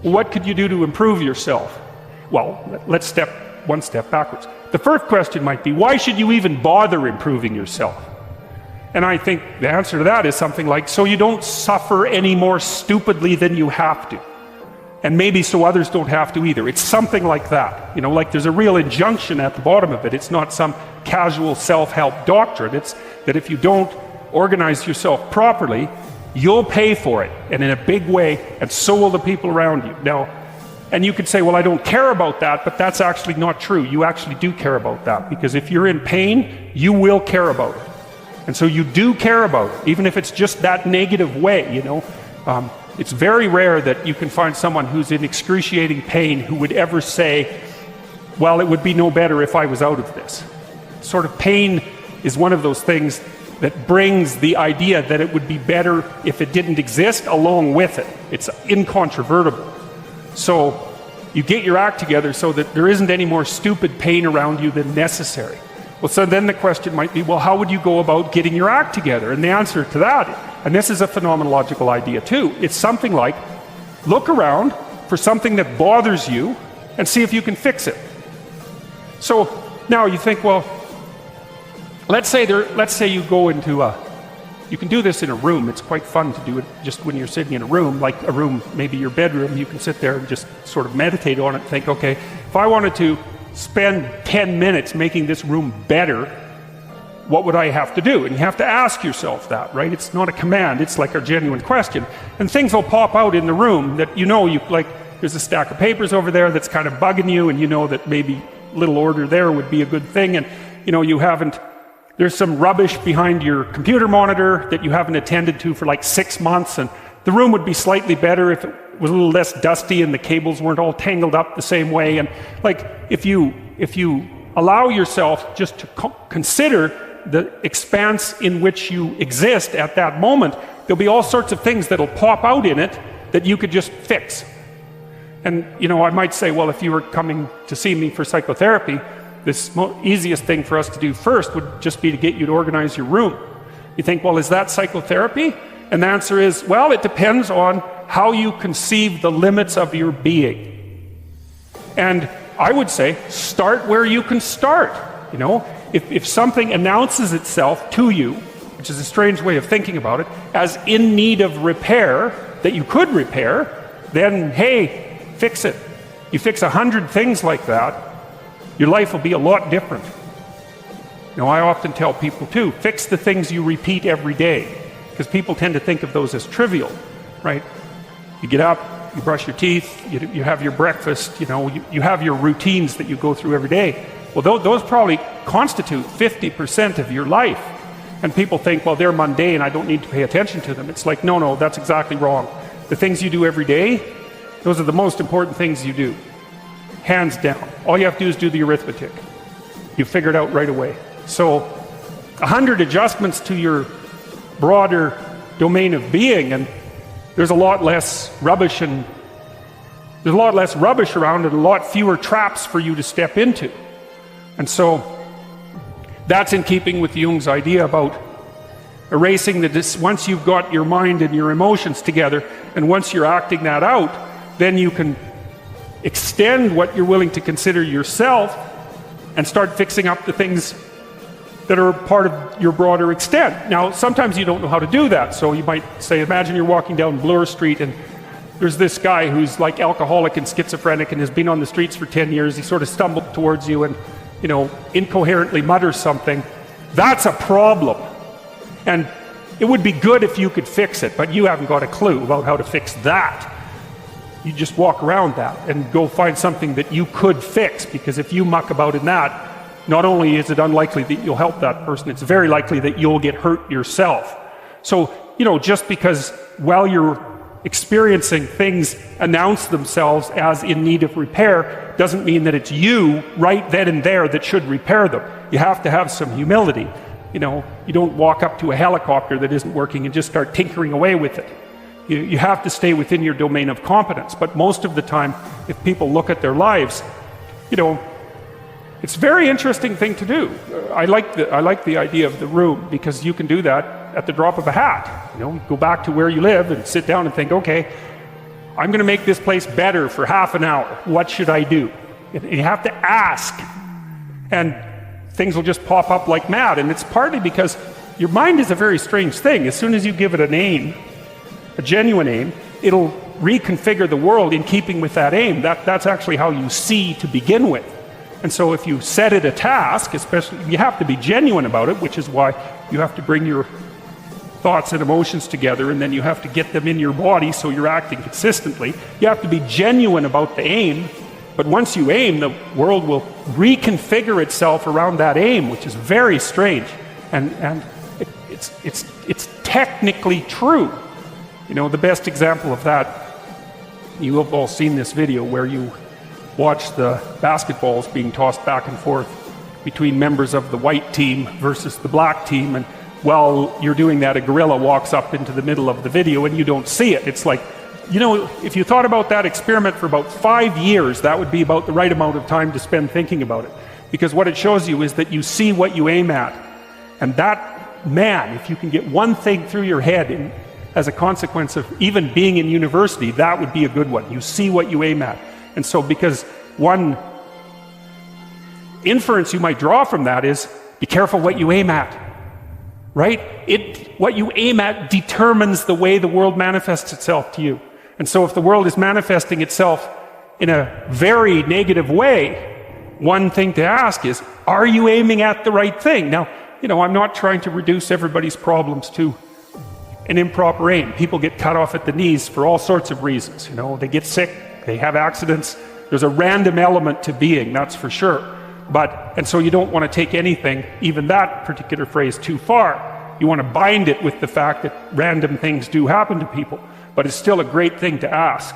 What could you do to improve yourself? Well, let's step one step backwards. The first question might be, why should you even bother improving yourself? And I think the answer to that is something like, so you don't suffer any more stupidly than you have to. And maybe so others don't have to either. It's something like that. Like there's a real injunction at the bottom of it. It's not some casual self-help doctrine. It's that if you don't organize yourself properly, you'll pay for it, and in a big way, and so will the people around you. Now, and you could say, well, I don't care about that, but that's actually not true. You actually do care about that, because if you're in pain, you will care about it. And so you do care about it, even if it's just that negative way, It's very rare that you can find someone who's in excruciating pain who would ever say, well, it would be no better if I was out of this. Sort of pain is one of those things that brings the idea that it would be better if it didn't exist along with it. It's incontrovertible. So you get your act together so that there isn't any more stupid pain around you than necessary. Well, so then the question might be, well, how would you go about getting your act together? And the answer to that, and this is a phenomenological idea too, it's something like, look around for something that bothers you and see if you can fix it. So now you think, well, let's say you go into you can do this in a room. It's quite fun to do it just when you're sitting in a room, like a room, maybe your bedroom. You can sit there and just sort of meditate on it and think, okay, if I wanted to spend 10 minutes making this room better, what would I have to do? And you have to ask yourself that, right? It's not a command, it's like a genuine question. And things will pop out in the room that there's a stack of papers over there that's kind of bugging you, and you know that maybe a little order there would be a good thing, and there's some rubbish behind your computer monitor that you haven't attended to for like 6 months, and the room would be slightly better if it was a little less dusty and the cables weren't all tangled up the same way. And if you allow yourself just to consider the expanse in which you exist at that moment, there'll be all sorts of things that'll pop out in it that you could just fix. And I might say, well, if you were coming to see me for psychotherapy, this easiest thing for us to do first would just be to get you to organize your room. You think, well, is that psychotherapy? And the answer is, well, it depends on how you conceive the limits of your being. And I would say, start where you can start. If something announces itself to you, which is a strange way of thinking about it, as in need of repair, that you could repair, then, hey, fix it. You fix 100 things like that, your life will be a lot different. I often tell people too, fix the things you repeat every day, because people tend to think of those as trivial, right? You get up, you brush your teeth, you have your breakfast, you have your routines that you go through every day. Well, those probably constitute 50% of your life. And people think, well, they're mundane, I don't need to pay attention to them. It's like, no, that's exactly wrong. The things you do every day, those are the most important things you do. Hands down. All you have to do is do the arithmetic. You figure it out right away. So 100 adjustments to your broader domain of being, and there's a lot less rubbish around, and a lot fewer traps for you to step into. And so that's in keeping with Jung's idea about erasing once you've got your mind and your emotions together, and once you're acting that out, then you can extend what you're willing to consider yourself and start fixing up the things that are part of your broader extent. Now, sometimes you don't know how to do that. So you might say, imagine you're walking down Bloor Street and there's this guy who's like alcoholic and schizophrenic and has been on the streets for 10 years. He sort of stumbled towards you and, incoherently mutters something. That's a problem. And it would be good if you could fix it, but you haven't got a clue about how to fix that. You just walk around that and go find something that you could fix, because if you muck about in that, not only is it unlikely that you'll help that person, it's very likely that you'll get hurt yourself. So, just because while you're experiencing things announce themselves as in need of repair, doesn't mean that it's you right then and there that should repair them. You have to have some humility. You don't walk up to a helicopter that isn't working and just start tinkering away with it. You have to stay within your domain of competence. But most of the time, if people look at their lives, it's a very interesting thing to do. I like the idea of the room, because you can do that at the drop of a hat. Go back to where you live and sit down and think, okay, I'm going to make this place better for half an hour. What should I do? You have to ask. And things will just pop up like mad. And it's partly because your mind is a very strange thing. As soon as you give it a name, a genuine aim, it'll reconfigure the world in keeping with that aim. That's actually how you see to begin with. And so if you set it a task, especially, you have to be genuine about it, which is why you have to bring your thoughts and emotions together, and then you have to get them in your body so you're acting consistently. You have to be genuine about the aim, but once you aim, the world will reconfigure itself around that aim, which is very strange. And it's technically true. You know, the best example of that, you have all seen this video where you watch the basketballs being tossed back and forth between members of the white team versus the black team, and while you're doing that, a gorilla walks up into the middle of the video and you don't see it. It's like, you know, if you thought about that experiment for about 5 years, that would be about the right amount of time to spend thinking about it. Because what it shows you is that you see what you aim at. And that, man, if you can get one thing through your head as a consequence of even being in university, that would be a good one. You see what you aim at. And so because one inference you might draw from that is, be careful what you aim at, right? What you aim at determines the way the world manifests itself to you. And so if the world is manifesting itself in a very negative way, one thing to ask is, are you aiming at the right thing? Now, you know, I'm not trying to reduce everybody's problems to an improper aim. People get cut off at the knees for all sorts of reasons. You know, they get sick, they have accidents. There's a random element to being, that's for sure. And so you don't want to take anything, even that particular phrase, too far. You want to bind it with the fact that random things do happen to people. But it's still a great thing to ask.